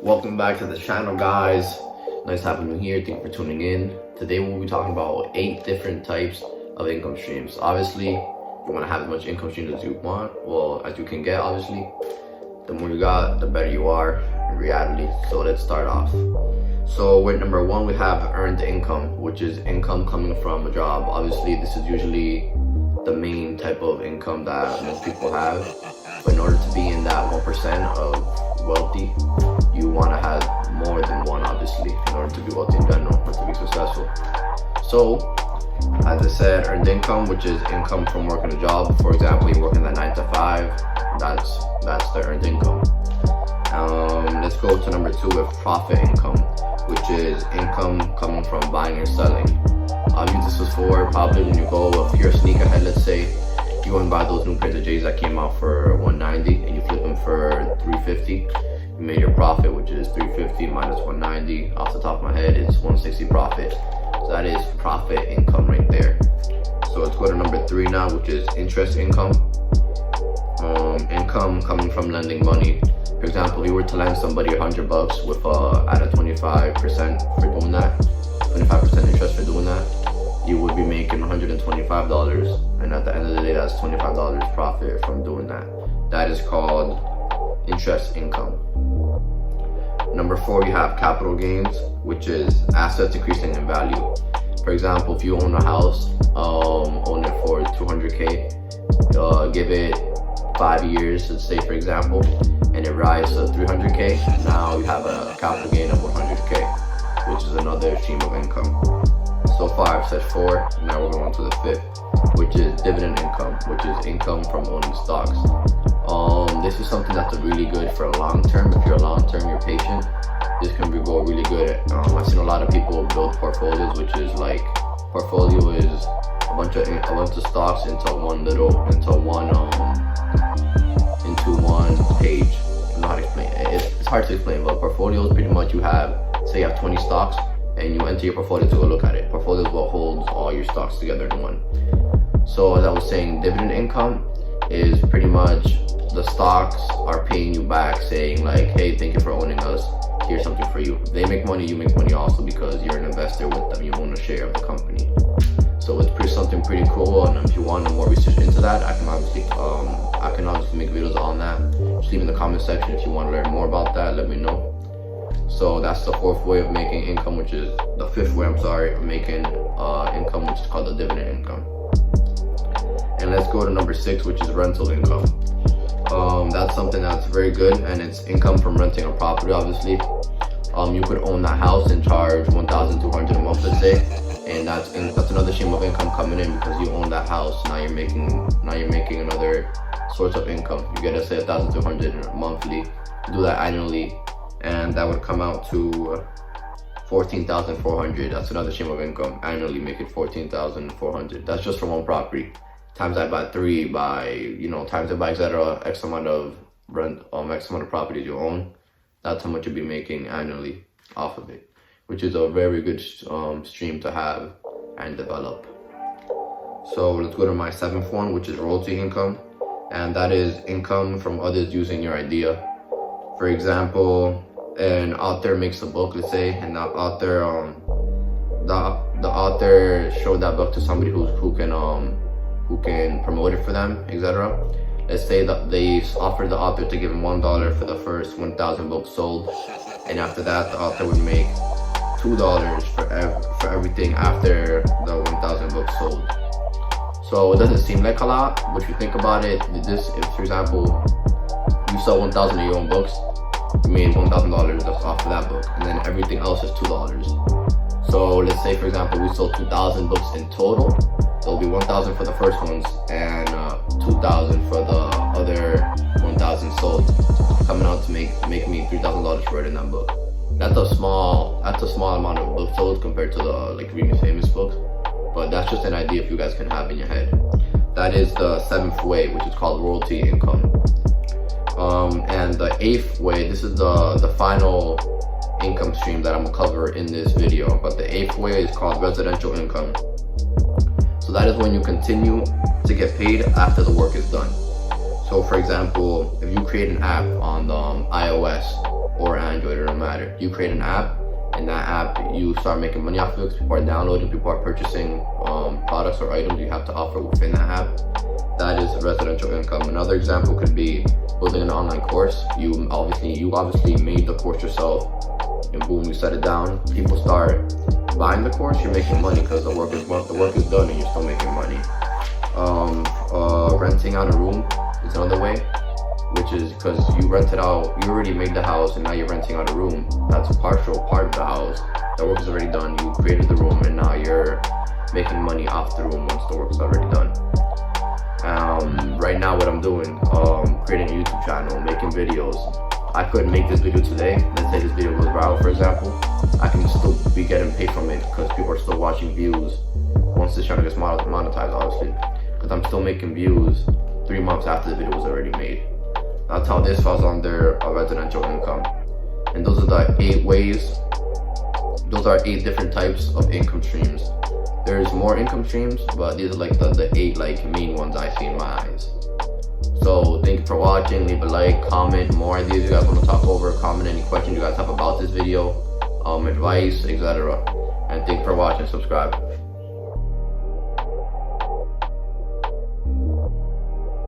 Welcome back to the channel, guys. Nice having you here. Thank you for tuning in. Today we'll be talking about 8 different types of income streams. Obviously, you want to have as much income streams as you want, well, as you can get. Obviously, the more you got, the better you are in reality. So let's start off. So with number 1, we have earned income, which is income coming from a job. Obviously, this is usually the main type of income that most people have. But in order to be in that 1% of wealthy, you want to have more than one, obviously, in order to be wealthy in general, or to be successful. So, as I said, earned income, which is income from working a job. For example, you're working that 9 to 5, that's the earned income. Let's go to number 2 with profit income, which is income coming from buying or selling. I've used this before, probably when you go, if you're a sneakerhead, let's say, you go and buy those new pairs of J's that came out for $190 and you flip them for $350. You made your profit, which is $350 minus $190. Off the top of my head, it's $160 profit. So that is profit income right there. So let's go to number 3 now, which is interest income. Income coming from lending money. For example, you were to lend somebody $100 with at a 25% for doing that, 25% interest for doing that, you would be making $125, and at the end of the day, that's $25 profit from doing that. That is called interest income. Number 4, you have capital gains, which is assets increasing in value. For example, if you own a house, own it for $200K, give it 5 years, let's say for example, and it rises to $300K, now you have a capital gain of $100K, which is another stream of income. So far I've said 4, now we're going to the 5th, which is dividend income, which is income from owning stocks. This is something that's really good for a long term. If you're a long term, you're patient, this can go really good. I've seen a lot of people build portfolios, which is like, portfolio is a bunch of stocks into one page. I don't know how to explain it. It's hard to explain, but portfolio is pretty much, you have, say you have 20 stocks, and you enter your portfolio to go look at it. Portfolio is what holds all your stocks together in one. So as I was saying, dividend income is pretty much the stocks are paying you back, saying like, hey, thank you for owning us, here's something for you. They make money, you make money also, because you're an investor with them, you own a share of the company. So it's something pretty cool, and if you want more research into that, I can obviously make videos on that. Just leave in the comment section if you want to learn more about that, let me know. So that's the 4th way of making income, which is the 5th way, of making income, which is called the dividend income. And let's go to number 6, which is rental income. That's something that's very good, and it's income from renting a property, obviously. You could own that house and charge $1,200 a month, let's say, and that's another stream of income coming in because you own that house. Now you're making another source of income. You get, say, $1,200 monthly. Do that annually, and that would come out to $14,400. That's another stream of income. Annually make it $14,400. That's just for one property. Times that by 3, times it by etc. X amount of rent, X amount of properties you own. That's how much you'll be making annually off of it, which is a very good stream to have and develop. So let's go to my 7th one, which is royalty income, and that is income from others using your idea. For example, an author makes a book, let's say, and the author showed that book to somebody who can promote it for them, etc. Let's say that they offered the author to give him $1 for the first 1,000 books sold, and after that the author would make $2 for everything after the 1,000 books sold. So it doesn't seem like a lot, but if you think about it, if for example you sell 1,000 of your own books, you made $1,000 just off of that book, and then everything else is $2. So let's say for example we sold 2,000 books in total. There'll be 1,000 for the first ones and 2,000 for the other 1,000 sold, coming out to make me $3,000 for writing that book. That's a small amount of books sold compared to the really famous books, but that's just an idea if you guys can have in your head. That is the 7th way, which is called royalty income. And the 8th way, this is the final income stream that I'm gonna cover in this video, but the 8th way is called residential income. So that is when you continue to get paid after the work is done. So for example, if you create an app on the iOS or Android, it doesn't matter. You create an app, and that app, you start making money off of it because people are downloading, people are purchasing products or items you have to offer within that app. That is residential income. Another example could be building an online course. You obviously made the course yourself, and boom, you set it down. People start buying the course, you're making money because the work is done and you're still making money. Renting out a room is another way, which is because you rented out, you already made the house and now you're renting out a room. That's a partial part of the house. The work is already done. You created the room and now you're making money off the room once the work is already done. Right now what I'm doing, creating a YouTube channel, making videos. I couldn't make this video today. Let's say this video goes viral, for example. I can still be getting paid from it because people are still watching views once this channel gets monetized, obviously. Because I'm still making views 3 months after the video was already made. That's how this falls under a residential income. And those are the 8 ways. Those are 8 different types of income streams. There's more income streams, but these are like the 8 like main ones I see in my eyes. So thank you for watching. Leave a like, comment more ideas you guys want to talk over, comment any questions you guys have about this video, advice, etc. And thank you for watching. Subscribe.